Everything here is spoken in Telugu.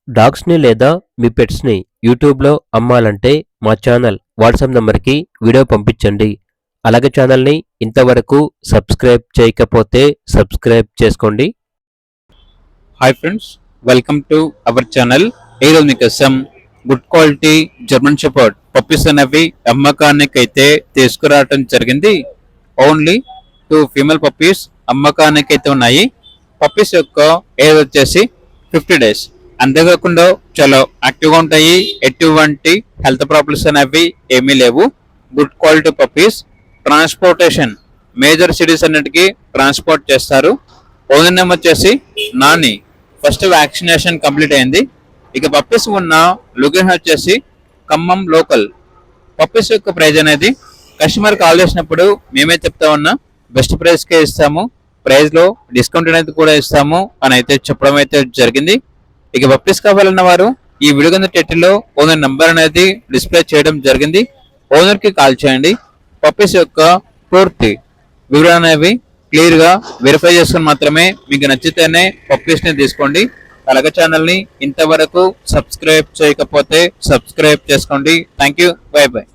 డాగ్స్‌ని లేదా మీ పెట్స్‌ని యూట్యూబ్‌లో అమ్మాలంటే మా ఛానల్ వాట్సాప్ నంబర్‌కి వీడియో పంపించండి. అలాగే ఛానల్‌ని ఇంతవరకు సబ్స్క్రైబ్ చేయకపోతే సబ్స్క్రైబ్ చేసుకోండి. Hi friends, welcome to our channel. ఈరోజు మీకోసం good quality German shepherd puppies అనేవి అమ్మకానికైతే తీసుకురావడం జరిగింది. ఓన్లీ 2 ఫీమేల్ పప్పీస్ అమ్మకానికైతే ఉన్నాయి. పప్పీస్ యొక్క ఏజ్ వచ్చేసి 50 డేస్. అంతేకాకుండా చాలా యాక్టివ్గా ఉంటాయి. ఎటువంటి హెల్త్ ప్రాబ్లమ్స్ అనేవి ఏమీ లేవు. Good quality puppies. Transportation major cities అన్నిటికీ ట్రాన్స్పోర్ట్ చేస్తారు. ఓనర్ నేమ్ వచ్చేసి నాని. ఫస్ట్ వ్యాక్సినేషన్ కంప్లీట్ అయింది. ఇక పప్పీస్ ఉన్న లొకేషన్ వచ్చేసి ఖమ్మం లోకల్. పప్పీస్ యొక్క ప్రైజ్ అనేది కస్టమర్ కాల్ చేసినప్పుడు మేమే చెప్తా ఉన్నా బెస్ట్ ప్రైస్కే ఇస్తాము, ప్రైస్లో డిస్కౌంట్ అనేది కూడా ఇస్తాము అని అయితే చెప్పడం అయితే జరిగింది. ఇక పప్పీస్ కావాలన్న వారు ఈ వీడియో కింద టైటిల్లో ఓనర్ నంబర్ అనేది డిస్ప్లే చేయడం జరిగింది. ఓనర్ కి కాల్ చేయండి. పప్పీస్ యొక్క పూర్తి వివరాలు అనేవి క్లియర్ గా వెరిఫై చేసుకుని మాత్రమే మీకు నచ్చితేనే పప్పీస్ ని తీసుకోండి. అలాగే ఛానల్ ని ఇంతవరకు సబ్స్క్రైబ్ చేయకపోతే సబ్స్క్రైబ్ చేసుకోండి. Thank you, by by.